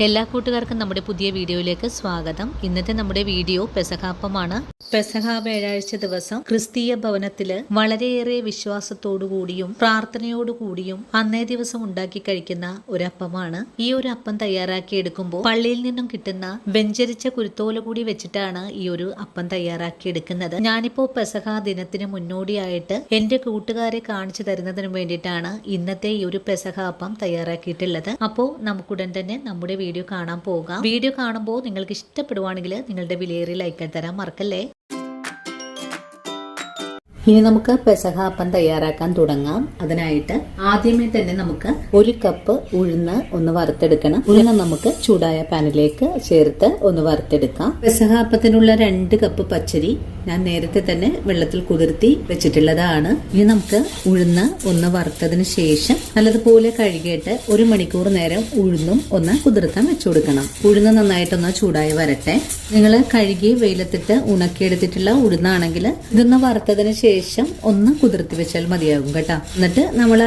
എല്ലാ കൂട്ടുകാർക്കും നമ്മുടെ പുതിയ വീഡിയോയിലേക്ക് സ്വാഗതം. ഇന്നത്തെ നമ്മുടെ വീഡിയോ പെസഹാപ്പമാണ്. പെസഹ വ്യാഴാഴ്ച ദിവസം ക്രിസ്തീയ ഭവനത്തില് വളരെയേറെ വിശ്വാസത്തോടുകൂടിയും പ്രാർത്ഥനയോടുകൂടിയും അന്നേ ദിവസം ഉണ്ടാക്കി കഴിക്കുന്ന ഒരപ്പമാണ്. ഈ ഒരു അപ്പം തയ്യാറാക്കി എടുക്കുമ്പോൾ പള്ളിയിൽ നിന്നും കിട്ടുന്ന വെഞ്ചരിച്ച കുരുത്തോല കൂടി വെച്ചിട്ടാണ് ഈ ഒരു അപ്പം തയ്യാറാക്കി എടുക്കുന്നത്. ഞാനിപ്പോ പെസഹ ദിനത്തിന് മുന്നോടിയായിട്ട് എന്റെ കൂട്ടുകാരെ കാണിച്ചു തരുന്നതിന് വേണ്ടിയിട്ടാണ് ഇന്നത്തെ ഈ ഒരു പെസഹ അപ്പം തയ്യാറാക്കിയിട്ടുള്ളത്. അപ്പോ നമുക്കുടൻ തന്നെ നമ്മുടെ വീഡിയോ കാണാൻ പോകാം. വീഡിയോ കാണുമ്പോൾ നിങ്ങൾക്ക് ഇഷ്ടപ്പെടുവാണെങ്കിൽ നിങ്ങളുടെ വിലയേറിയ ലൈക്ക് തരാൻ മറക്കല്ലേ. ഇനി നമുക്ക് പെസഹ അപ്പം തയ്യാറാക്കാൻ തുടങ്ങാം. അതിനായിട്ട് ആദ്യമേ തന്നെ നമുക്ക് 1 കപ്പ് ഉഴുന്ന് ഒന്ന് വറുത്തെടുക്കണം. ഉഴുന്ന് നമുക്ക് ചൂടായ പാനിലേക്ക് ചേർത്ത് ഒന്ന് വറുത്തെടുക്കാം. പെസഹ അപ്പത്തിനുള്ള 2 കപ്പ് പച്ചരി ഞാൻ നേരത്തെ തന്നെ വെള്ളത്തിൽ കുതിർത്തി വെച്ചിട്ടുള്ളതാണ്. ഇനി നമുക്ക് ഉഴുന്ന് ഒന്ന് വറുത്തതിന് ശേഷം നല്ലതുപോലെ കഴുകിയിട്ട് 1 മണിക്കൂർ നേരം ഉഴുന്നും ഒന്ന് കുതിർത്താൻ വെച്ചു കൊടുക്കണം. ഉഴുന്ന് നന്നായിട്ടൊന്ന് ചൂടായി വരട്ടെ. നിങ്ങൾ കഴുകി വെയിലത്തിട്ട് ഉണക്കിയെടുത്തിട്ടുള്ള ഉഴുന്നാണെങ്കിൽ ഇതൊന്ന് വറുത്തതിന് ശേഷം ഒന്ന് കുതിർത്തി വെച്ചാൽ മതിയാകും കേട്ടോ. എന്നിട്ട് നമ്മൾ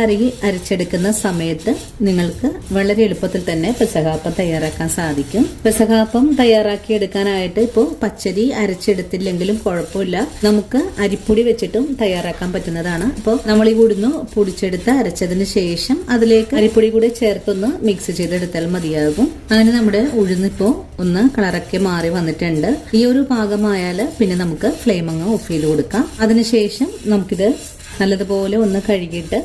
അരച്ചെടുക്കുന്ന സമയത്ത് നിങ്ങൾക്ക് വളരെ എളുപ്പത്തിൽ തന്നെ പെസഹാപ്പം തയ്യാറാക്കാൻ സാധിക്കും. പെസഹാപ്പം തയ്യാറാക്കി എടുക്കാനായിട്ട് ഇപ്പോൾ പച്ചരി അരച്ചെടുത്തില്ലെങ്കിലും കുഴപ്പമില്ല, നമുക്ക് അരിപ്പൊടി വെച്ചിട്ടും തയ്യാറാക്കാൻ പറ്റുന്നതാണ്. അപ്പോൾ നമ്മൾ ഈ ഉഴുന്ന് പൊടിച്ചെടുത്ത് അരച്ചതിന് ശേഷം അതിലേക്ക് അരിപ്പൊടി കൂടെ ചേർത്തൊന്ന് മിക്സ് ചെയ്തെടുത്താൽ മതിയാകും. അങ്ങനെ നമ്മുടെ ഉഴുന്നിപ്പോ ഒന്ന് കളറൊക്കെ മാറി വന്നിട്ടുണ്ട്. ഈ ഒരു പാകമായാൽ പിന്നെ നമുക്ക് ഫ്ലെയിം അങ്ങ് ഓഫ് ചെയ്ത് കൊടുക്കാം. അതിനുശേഷം നമുക്കിത് നല്ലതുപോലെ ഒന്ന് കഴുകിയിട്ട്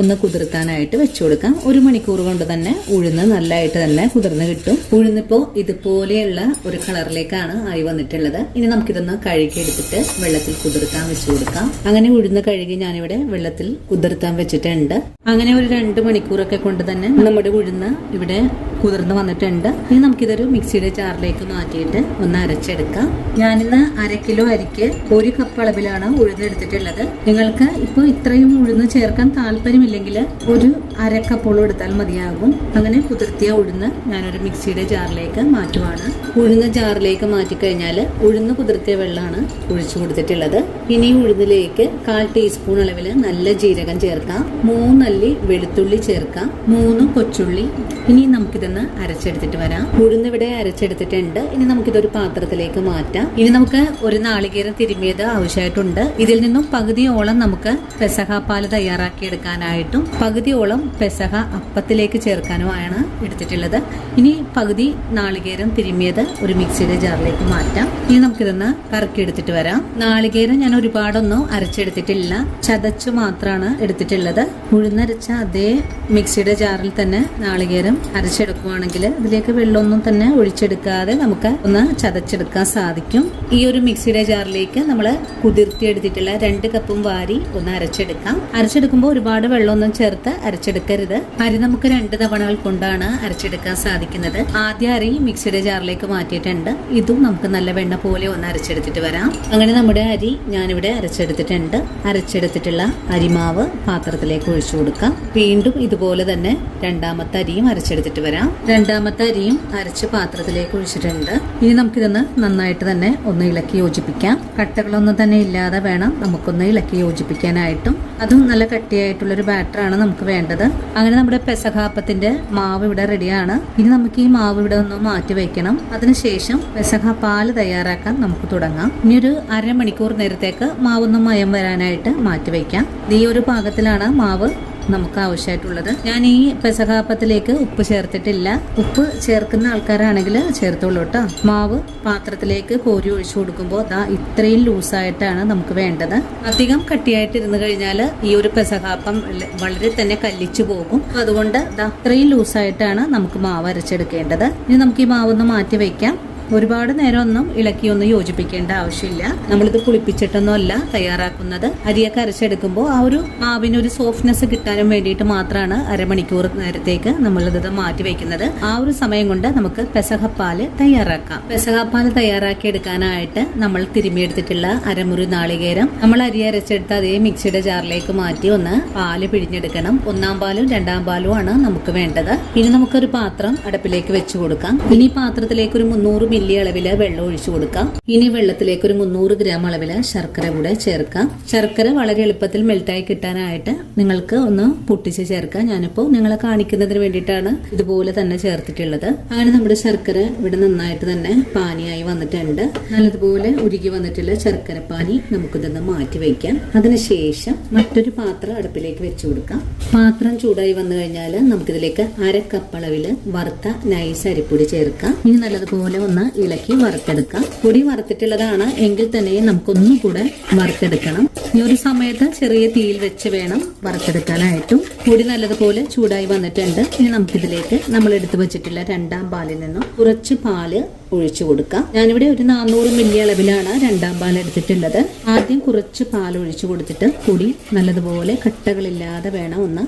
ഒന്ന് കുതിർത്താനായിട്ട് വെച്ചു കൊടുക്കാം. 1 മണിക്കൂർ കൊണ്ട് തന്നെ ഉഴുന്ന് നല്ലതായിട്ട് തന്നെ കുതിർന്ന് കിട്ടും. ഉഴുന്നിപ്പോ ഇതുപോലെയുള്ള ഒരു കളറിലേക്കാണ് ആയി വന്നിട്ടുള്ളത്. ഇനി നമുക്കിതൊന്ന് കഴുകിയെടുത്തിട്ട് വെള്ളത്തിൽ കുതിർത്താൻ വെച്ചു കൊടുക്കാം. അങ്ങനെ ഉഴുന്ന് കഴുകി ഞാനിവിടെ വെള്ളത്തിൽ കുതിർത്താൻ വെച്ചിട്ടുണ്ട്. അങ്ങനെ ഒരു 2 മണിക്കൂറൊക്കെ കൊണ്ട് തന്നെ നമ്മുടെ ഉഴുന്ന് ഇവിടെ കുതിർന്ന് വന്നിട്ടുണ്ട്. ഇനി നമുക്കിതൊരു മിക്സിയുടെ ജാറിലേക്ക് മാറ്റിയിട്ട് ഒന്ന് അരച്ചെടുക്കാം. ഞാനിന്ന് 1/2 കിലോ അരിക്ക് 1 കപ്പ് അളവിലാണ് ഉഴുന്ന് എടുത്തിട്ടുള്ളത്. നിങ്ങൾക്ക് ഇപ്പോൾ ഇത്രയും ഉഴുന്ന് ചേർക്കാൻ താല്പര്യമില്ലെങ്കിൽ ഒരു 1/2 കപ്പോളം എടുത്താൽ മതിയാകും. അങ്ങനെ കുതിർത്തിയ ഉഴുന്ന് ഞാനൊരു മിക്സിയുടെ ജാറിലേക്ക് മാറ്റുവാണ്. ഉഴുന്ന് ജാറിലേക്ക് മാറ്റിക്കഴിഞ്ഞാൽ ഉഴുന്ന് കുതിർത്തിയ വെള്ളമാണ് ഒഴിച്ചു കൊടുത്തിട്ടുള്ളത്. ഇനി ഉഴുന്നിലേക്ക് 1/4 ടീസ്പൂൺ അളവിൽ നല്ല ജീരകം ചേർക്കാം, 3 അല്ലി വെളുത്തുള്ളി ചേർക്കാം, 3 കൊച്ചുള്ളി. ഇനി നമുക്കിതൊന്ന് അരച്ചെടുത്തിട്ട് വരാം. ഉഴുന്ന് ഇവിടെ അരച്ചെടുത്തിട്ടുണ്ട്. ഇനി നമുക്കിതൊരു പാത്രത്തിലേക്ക് മാറ്റാം. ഇനി നമുക്ക് ഒരു നാളികേരം തിരുമ്മിയത് ആവശ്യമായിട്ടുണ്ട്. ഇതിൽ നിന്നും പകുതിയോളം നമുക്ക് പെസഹ പാല് തയ്യാറാക്കി എടുക്കാനായിട്ടും പകുതിയോളം പെസഹ അപ്പത്തിലേക്ക് ചേർക്കാനുമാണ് എടുത്തിട്ടുള്ളത്. ഇനി പകുതി നാളികേരം തിരുമ്മിയത് ഒരു മിക്സിയുടെ ജാറിലേക്ക് മാറ്റാം. ഇനി നമുക്കിതൊന്ന് കറക്കി എടുത്തിട്ട് വരാം. നാളികേരം ഞാൻ ഒരുപാടൊന്നും അരച്ചെടുത്തിട്ടില്ല, ചതച്ചു മാത്രമാണ് എടുത്തിട്ടുള്ളത്. ഉഴുന്നരച്ച അതേ മിക്സിയുടെ ജാറിൽ തന്നെ നാളികേരം അരച്ചെടുക്കുവാണെങ്കിൽ ഇതിലേക്ക് വെള്ളമൊന്നും തന്നെ ഒഴിച്ചെടുക്കാതെ നമുക്ക് ഒന്ന് ചതച്ചെടുക്കാൻ സാധിക്കും. ഈ ഒരു മിക്സിയുടെ ജാറിലേക്ക് നമ്മൾ കുതിർത്തിയെടുത്തിട്ടുള്ള 2 കപ്പും വാരി ഒന്ന് അരച്ചെടുക്കാം. അരച്ചെടുക്കുമ്പോൾ ഒരുപാട് വെള്ളമൊന്നും ചേർത്ത് അരച്ചെടുക്കരുത്. അരി നമുക്ക് 2 തവണകൾ കൊണ്ടാണ് അരച്ചെടുക്കാൻ സാധിക്കുന്നത്. ആദ്യം അരി മിക്സിയുടെ ജാറിലേക്ക് മാറ്റിയിട്ടുണ്ട്. ഇതും നമുക്ക് നല്ല വെണ്ണ പോലെ ഒന്ന് അരച്ചെടുത്തിട്ട് വരാം. അങ്ങനെ നമ്മുടെ അരി ഞാനിവിടെ അരച്ചെടുത്തിട്ടുണ്ട്. അരച്ചെടുത്തിട്ടുള്ള അരിമാവ് പാത്രത്തിലേക്ക് ഒഴിച്ചു കൊടുക്കാം. വീണ്ടും ഇതുപോലെ തന്നെ രണ്ടാമത്തെ അരിയും അരച്ചെടുത്തിട്ട് വരാം. രണ്ടാമത്തെ അരിയും അരച്ച് പാത്രത്തിലേക്ക് ഒഴിച്ചിട്ടുണ്ട്. ഇനി നമുക്കിതൊന്ന് നന്നായിട്ട് തന്നെ ഒന്ന് ഇളക്കി യോജിപ്പിക്കാം. കട്ടകളൊന്നും തന്നെ ഇല്ലാതെ വേണം നമുക്കൊന്ന് ഇളക്കി യോജിപ്പിക്കാനായിട്ടും. അതും നല്ല കട്ടിയായിട്ടുള്ളൊരു ബാറ്ററാണ് നമുക്ക് വേണ്ടത്. അങ്ങനെ നമ്മുടെ പെസഹാപ്പത്തിന്റെ മാവ് ഇവിടെ റെഡിയാണ്. ഇനി നമുക്ക് ഈ മാവ് ഇവിടെ ഒന്ന് മാറ്റി വെക്കണം. അതിനുശേഷം പെസഹ പാല് തയ്യാറാക്കാൻ നമുക്ക് തുടങ്ങാം. ഇനി ഒരു 1/2 മണിക്കൂർ നേരത്തേക്ക് മാവൊന്ന് മയം വരാനായിട്ട് മാറ്റി വെക്കാം. ഈ ഒരു പാകത്തിലാണ് മാവ് നമുക്ക് ആവശ്യമായിട്ടുള്ളത്. ഞാൻ ഈ പെസഹാപ്പത്തിലേക്ക് ഉപ്പ് ചേർത്തിട്ടില്ല. ഉപ്പ് ചേർക്കുന്ന ആൾക്കാരാണെങ്കിൽ ചേർത്തോളൂ കേട്ടോ. മാവ് പാത്രത്തിലേക്ക് കോരി ഒഴിച്ചു കൊടുക്കുമ്പോൾ ഇത്രയും ലൂസായിട്ടാണ് നമുക്ക് വേണ്ടത്. അധികം കട്ടിയായിട്ട് ഇരുന്ന് കഴിഞ്ഞാൽ ഈ ഒരു പെസഹാപ്പം വളരെ തന്നെ കല്ലിച്ചു പോകും. അതുകൊണ്ട് ഇത്രയും ലൂസായിട്ടാണ് നമുക്ക് മാവ് അരച്ചെടുക്കേണ്ടത്. ഇനി നമുക്ക് ഈ മാവൊന്ന് മാറ്റി വയ്ക്കാം. ഒരുപാട് നേരം ഒന്നും ഇളക്കിയൊന്നും യോജിപ്പിക്കേണ്ട ആവശ്യമില്ല. നമ്മളിത് പുളിപ്പിച്ചിട്ടൊന്നും അല്ല തയ്യാറാക്കുന്നത്. അരിയൊക്കെ അരച്ചെടുക്കുമ്പോൾ ആ ഒരു മാവിനൊരു സോഫ്റ്റ്നെസ് കിട്ടാനും വേണ്ടിയിട്ട് മാത്രമാണ് 1/2 മണിക്കൂർ നേരത്തേക്ക് നമ്മളിത് മാറ്റി വെക്കുന്നത്. ആ ഒരു സമയം കൊണ്ട് നമുക്ക് പെസഹപ്പാല് തയ്യാറാക്കാം. പെസഹപ്പാല് തയ്യാറാക്കി എടുക്കാനായിട്ട് നമ്മൾ തിരുമ്മിയെടുത്തിട്ടുള്ള അരമുറി നാളികേരം നമ്മൾ അരി അരച്ചെടുത്ത് അതേ മിക്സിയുടെ ജാറിലേക്ക് മാറ്റി ഒന്ന് പാല് പിഴിഞ്ഞെടുക്കണം. 1-ാം പാലും 2-ാം പാലും ആണ് നമുക്ക് വേണ്ടത്. ഇനി നമുക്കൊരു പാത്രം അടുപ്പിലേക്ക് വെച്ചു കൊടുക്കാം. ഇനി പാത്രത്തിലേക്ക് ഒരു 300 ml മില്ലി അളവില് വെള്ളം ഒഴിച്ചു കൊടുക്കാം. ഇനി വെള്ളത്തിലേക്ക് ഒരു 300 ഗ്രാം അളവില് ശർക്കര കൂടെ ചേർക്കാം. ശർക്കര വളരെ എളുപ്പത്തിൽ മെൽറ്റായി കിട്ടാനായിട്ട് നിങ്ങൾക്ക് ഒന്ന് പൊട്ടിച്ച് ചേർക്കാം. ഞാനിപ്പോ നിങ്ങളെ കാണിക്കുന്നതിന് വേണ്ടിയിട്ടാണ് ഇതുപോലെ തന്നെ ചേർത്തിട്ടുള്ളത്. അങ്ങനെ നമ്മുടെ ശർക്കര ഇവിടെ നന്നായിട്ട് തന്നെ പാനിയായി വന്നിട്ടുണ്ട്. നല്ലതുപോലെ ഉരുകി വന്നിട്ടുള്ള ശർക്കര പാനി നമുക്കിതൊന്ന് മാറ്റി വയ്ക്കാം. അതിനുശേഷം മറ്റൊരു പാത്രം അടുപ്പിലേക്ക് വെച്ചു കൊടുക്കാം. പാത്രം ചൂടായി വന്നു കഴിഞ്ഞാൽ നമുക്കിതിലേക്ക് 1/2 കപ്പ് അളവില് വറുത്ത നൈസ് അരിപ്പൊടി ചേർക്കാം. ഇനി നല്ലതുപോലെ ഒന്ന് ഇളക്കി വറുത്തെടുക്കാം. പൊടി വറുത്തിട്ടുള്ളതാണ് എങ്കിൽ തന്നെ നമുക്കൊന്നും കൂടെ വറുത്തെടുക്കണം. ഈ ഒരു സമയത്ത് ചെറിയ തീയിൽ വെച്ച് വേണം വറുത്തെടുക്കാനായിട്ടും. പൊടി നല്ലതുപോലെ ചൂടായി വന്നിട്ടുണ്ട്. ഇനി നമുക്കിതിലേക്ക് നമ്മൾ എടുത്തു വെച്ചിട്ടുള്ള 2ാം പാലിൽ നിന്നും കുറച്ച് പാല് ഒഴിച്ചു കൊടുക്കാം. ഞാനിവിടെ ഒരു 400 മില്ലി അളവിലാണ് 2ാം പാൽ എടുത്തിട്ടുള്ളത്. ആദ്യം കുറച്ച് പാൽ ഒഴിച്ചു കൊടുത്തിട്ട് പൊടി നല്ലതുപോലെ കട്ടകളില്ലാതെ വേണം ഒന്ന്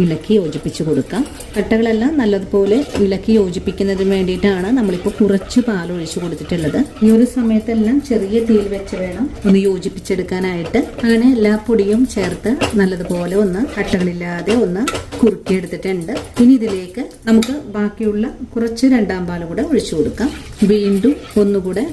ഇളക്കി യോജിപ്പിച്ചു കൊടുക്കാം. കട്ടകളെല്ലാം നല്ലതുപോലെ ഇളക്കി യോജിപ്പിക്കുന്നതിന് വേണ്ടിയിട്ടാണ് നമ്മളിപ്പോൾ കുറച്ച് പാൽ ഒഴിച്ചു കൊടുത്തിട്ടുള്ളത്. ഈ ഒരു സമയത്തെല്ലാം ചെറിയ തീയിൽ വെച്ച് വേണം ഒന്ന് യോജിപ്പിച്ചെടുക്കാനായിട്ട്. അങ്ങനെ എല്ലാ പൊടിയും ചേർത്ത് നല്ലതുപോലെ ഒന്ന് കട്ടകളില്ലാതെ ഒന്ന് കുറുക്കിയെടുത്തിട്ടുണ്ട്. ഇനി ഇതിലേക്ക് നമുക്ക് ബാക്കിയുള്ള കുറച്ച് 2ാം പാൽ കൂടെ ഒഴിച്ചു കൊടുക്കാം. വീണ്ടും ഒന്നുകൂടെ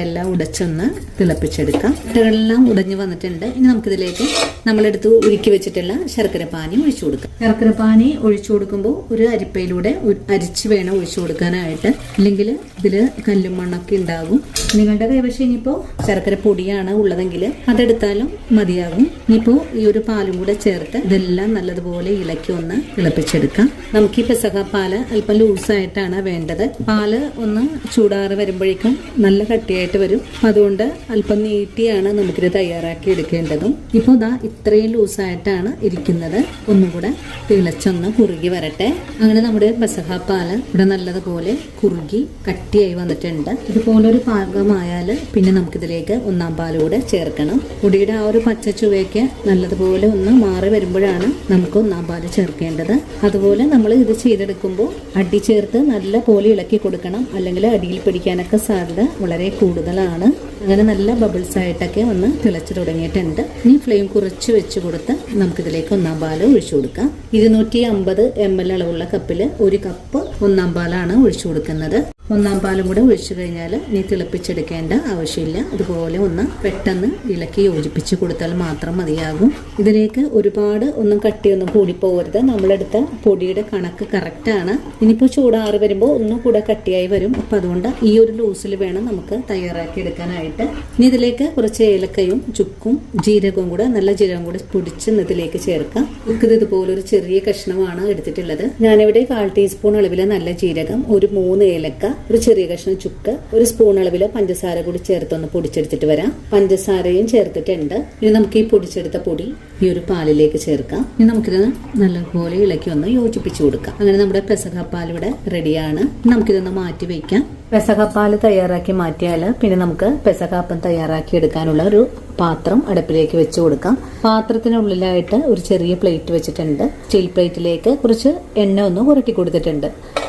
എല്ലാം ഉടച്ചൊന്ന് തിളപ്പിച്ചെടുക്കാം. കട്ടകളെല്ലാം ഉടഞ്ഞു വന്നിട്ടുണ്ട്. ഇനി നമുക്കിതിലേക്ക് നമ്മളെടുത്ത് ഉരുക്കി വെച്ചിട്ടുള്ള ശർക്കര പാനി ഒഴിച്ചു കൊടുക്കാം. ശർക്കര പാനി ഒഴിച്ചു കൊടുക്കുമ്പോൾ ഒരു അരിപ്പയിലൂടെ അരിച്ച് വേണം ഒഴിച്ചു കൊടുക്കാനായിട്ട്. അല്ലെങ്കിൽ ഇതില് കല്ലും മണ്ണൊക്കെ ഉണ്ടാകും. നിങ്ങളുടെ കൈവശം ഇനിയിപ്പോൾ ശർക്കര പൊടിയാണ് ഉള്ളതെങ്കിൽ അതെടുത്താലും മതിയാകും. ഇനിയിപ്പോൾ ഈ ഒരു പാലും കൂടെ ചേർത്ത് ഇതെല്ലാം നല്ലതുപോലെ ഇളക്കി ഒന്ന് തിളപ്പിച്ചെടുക്കാം. നമുക്ക് ഈ പെസഹ പാല് അല്പം ലൂസായിട്ടാണ് വേണ്ടത്. പാല് ഒന്ന് ചൂടാറി വരുമ്പോഴേക്കും നല്ല കട്ടിയായിട്ട് വരും. അതുകൊണ്ട് അല്പം നീട്ടിയാണ് നമുക്കിത് തയ്യാറാക്കി എടുക്കേണ്ടതും. ഇപ്പോൾ ദാ ഇത്രയും ലൂസായിട്ടാണ് ഇരിക്കുന്നത്. ഒന്നുകൂടെ തിളച്ചൊന്ന് കുറുകി വരട്ടെ. അങ്ങനെ നമ്മുടെ പെസഹ പാല് ഇവിടെ നല്ലതുപോലെ കുറുകി കട്ടിയായി വന്നിട്ടുണ്ട്. ഇതുപോലൊരു പാകമായാൽ പിന്നെ നമുക്കിതിലേക്ക് 1ാം പാല് കൂടെ ചേർക്കണം. പൊടിയുടെ ആ ഒരു പച്ച ചുവയ്ക്ക് നല്ലതുപോലെ ഒന്ന് മാറി വരുമ്പോഴാണ് നമുക്ക് 1ാം പാല് ചേർക്കേണ്ടത്. അതുപോലെ നമ്മൾ ഇത് ചെയ്തെടുക്കുമ്പോൾ അടി ചേർത്ത് നല്ല പോലെ ഇളക്കി കൊടുക്കണം. അല്ലെങ്കിൽ അടിയിൽ പിടിക്കാനൊക്കെ സാധ്യത വളരെ കൂടുതലാണ്. അങ്ങനെ നല്ല ബബിൾസ് ആയിട്ടൊക്കെ ഒന്ന് തിളച്ചു തുടങ്ങിയിട്ടുണ്ട്. ഇനി ഫ്ലെയിം കുറച്ച് വെച്ച് കൊടുത്ത് നമുക്കിതിലേക്ക് 1ാം പാല് ഒഴിച്ചു കൊടുക്കാം. 250 ml അളവുള്ള കപ്പിൽ 1 കപ്പ് 1ാം പാലാണ് ഒഴിച്ചു കൊടുക്കുന്നത്. 1ാം പാലും കൂടെ ഒഴിച്ചു കഴിഞ്ഞാൽ ഇനി തിളപ്പിച്ചെടുക്കേണ്ട ആവശ്യമില്ല. അതുപോലെ ഒന്ന് പെട്ടെന്ന് ഇളക്കി യോജിപ്പിച്ച് കൊടുത്താൽ മാത്രം മതിയാകും. ഇതിലേക്ക് ഒരുപാട് ഒന്നും കട്ടിയൊന്നും കൂടിപ്പോകരുത്. നമ്മളെടുത്ത പൊടിയുടെ കണക്ക് കറക്റ്റാണ്. ഇനിയിപ്പോൾ ചൂടാറി വരുമ്പോൾ ഒന്നും കൂടെ കട്ടിയായി വരും. അപ്പം അതുകൊണ്ട് ഈ ഒരു ലൂസിൽ വേണം നമുക്ക് തയ്യാറാക്കി എടുക്കാനായിട്ട്. ഇനി ഇതിലേക്ക് കുറച്ച് ഏലക്കയും ചുക്കും ജീരകവും കൂടെ നല്ല ജീരകം കൂടെ പൊടിച്ച് ഇതിലേക്ക് ചേർക്കാം. നമുക്കിത് ഇതുപോലൊരു ചെറിയ കഷ്ണമാണ് എടുത്തിട്ടുള്ളത്. ഞാനിവിടെ 1/4 ടീസ്പൂൺ അളവിൽ നല്ല ജീരകം, ഒരു 3 ഏലക്ക, ഒരു ചെറിയ കഷ്ണം ചുക്ക്, ഒരു സ്പൂൺ അളവിൽ പഞ്ചസാര കൂടി ചേർത്തൊന്ന് പൊടിച്ചെടുത്തിട്ട് വരാം. പഞ്ചസാരയും ചേർത്തിട്ടുണ്ട്. ഇനി നമുക്ക് ഈ പൊടിച്ചെടുത്ത പൊടി ഈ ഒരു പാലിലേക്ക് ചേർക്കാം. ഇനി നമുക്കിത് നല്ലപോലെ ഇളക്കി ഒന്ന് യോജിപ്പിച്ചു കൊടുക്കാം. അങ്ങനെ നമ്മുടെ പെസഹ പാൽ ഇവിടെ റെഡിയാണ്. നമുക്കിതൊന്ന് മാറ്റി വയ്ക്കാം. പെസഹ പാല് തയ്യാറാക്കി മാറ്റിയാൽ പിന്നെ നമുക്ക് പെസഹ അപ്പം തയ്യാറാക്കി എടുക്കാനുള്ള ഒരു പാത്രം അടുപ്പിലേക്ക് വെച്ച് കൊടുക്കാം. പാത്രത്തിനുള്ളിലായിട്ട് ഒരു ചെറിയ പ്ലേറ്റ് വെച്ചിട്ടുണ്ട്. സ്റ്റീൽ പ്ലേറ്റിലേക്ക് കുറച്ച് എണ്ണ ഒന്ന് പുരട്ടി കൊടുത്തിട്ടുണ്ട്.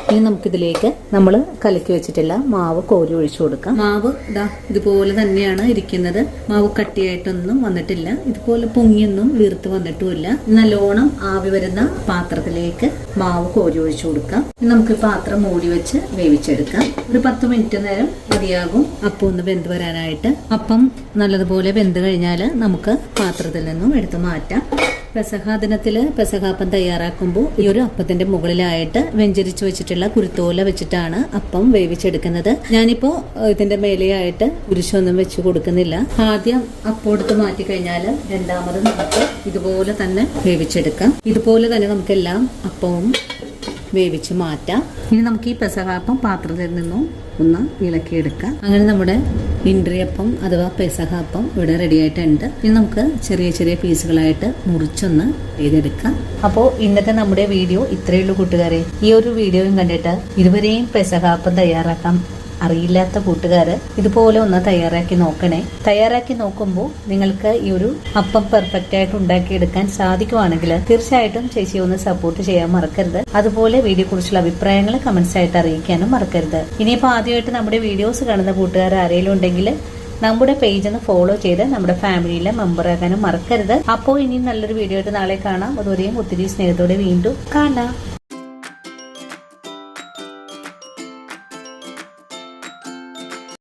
ഇനി നമുക്കിതിലേക്ക് നമ്മൾ കലക്കി വെച്ചിട്ടുള്ള മാവ് കോരി ഒഴിച്ചു കൊടുക്കാം. മാവ് ഇതാ ഇതുപോലെ തന്നെയാണ് ഇരിക്കുന്നത്. മാവ് കട്ടിയായിട്ടൊന്നും വന്നിട്ടില്ല. ഇതുപോലെ പൊങ്ങിയൊന്നും വീർത്ത് വന്നിട്ടുമില്ല. നല്ലോണം ആവി വരുന്ന പാത്രത്തിലേക്ക് മാവ് കോരി ഒഴിച്ചു കൊടുക്കാം. ഇനി നമുക്ക് പാത്രം മൂടി വെച്ച് വേവിച്ചെടുക്കാം. ഒരു 10 മിനിറ്റ് നേരം മതിയാകും അപ്പം ഒന്ന് വെന്ത് വരാനായിട്ട്. അപ്പം നല്ലതുപോലെ വെന്ത് കഴിഞ്ഞാൽ നമുക്ക് പാത്രത്തിൽ നിന്നും എടുത്ത് മാറ്റാം. പെസഹ ദിനത്തില് പെസഹാപ്പം തയ്യാറാക്കുമ്പോൾ ഈ ഒരു അപ്പത്തിന്റെ മുകളിലായിട്ട് വെഞ്ചരിച്ചു വെച്ചിട്ടുള്ള കുരുത്തോല വെച്ചിട്ടാണ് അപ്പം വേവിച്ചെടുക്കുന്നത്. ഞാനിപ്പോ ഇതിന്റെ മേലെയായിട്ട് കുരിശൊന്നും വെച്ച് കൊടുക്കുന്നില്ല. ആദ്യം അപ്പം എടുത്ത് മാറ്റി കഴിഞ്ഞാൽ രണ്ടാമത് നമുക്ക് ഇതുപോലെ തന്നെ വേവിച്ചെടുക്കാം. ഇതുപോലെ തന്നെ നമുക്ക് എല്ലാം അപ്പവും വേവിച്ച് മാറ്റാം. ഇനി നമുക്ക് ഈ പെസഹാപ്പം പാത്രത്തിൽ നിന്നും ഒന്ന് ഇളക്കിയെടുക്കാം. അങ്ങനെ നമ്മുടെ ഇൻട്രിയപ്പം അഥവാ പെസഹാപ്പം ഇവിടെ റെഡി ആയിട്ടുണ്ട്. ഇനി നമുക്ക് ചെറിയ ചെറിയ പീസുകളായിട്ട് മുറിച്ചൊന്ന് ചെയ്തെടുക്കാം. അപ്പോൾ ഇന്നത്തെ നമ്മുടെ വീഡിയോ ഇത്രയേ ഉള്ളൂ കൂട്ടുകാരെ. ഈ ഒരു വീഡിയോയും കണ്ടിട്ട് ഇതുവരെയും പെസഹാപ്പം തയ്യാറാക്കാം അറിയില്ലാത്ത കൂട്ടുകാർ ഇതുപോലെ ഒന്ന് തയ്യാറാക്കി നോക്കണേ. തയ്യാറാക്കി നോക്കുമ്പോൾ നിങ്ങൾക്ക് ഈ ഒരു അപ്പം പെർഫെക്റ്റ് ആയിട്ട് ഉണ്ടാക്കിയെടുക്കാൻ സാധിക്കുവാണെങ്കിൽ തീർച്ചയായിട്ടും ചേച്ചിയെ ഒന്ന് സപ്പോർട്ട് ചെയ്യാൻ മറക്കരുത്. അതുപോലെ വീഡിയോ കുറിച്ചുള്ള അഭിപ്രായങ്ങൾ കമന്റ്സ് ആയിട്ട് അറിയിക്കാനും മറക്കരുത്. ഇനിയിപ്പോൾ ആദ്യമായിട്ട് നമ്മുടെ വീഡിയോസ് കാണുന്ന കൂട്ടുകാർ ആരെങ്കിലും ഉണ്ടെങ്കിൽ നമ്മുടെ പേജ് ഒന്ന് ഫോളോ ചെയ്ത് നമ്മുടെ ഫാമിലിയിലെ മെമ്പറാകാനും മറക്കരുത്. അപ്പോൾ ഇനി നല്ലൊരു വീഡിയോ ആയിട്ട് നാളെ കാണാം. അതുവരെയും ഒത്തിരി സ്നേഹത്തോടെ വീണ്ടും കാണാം.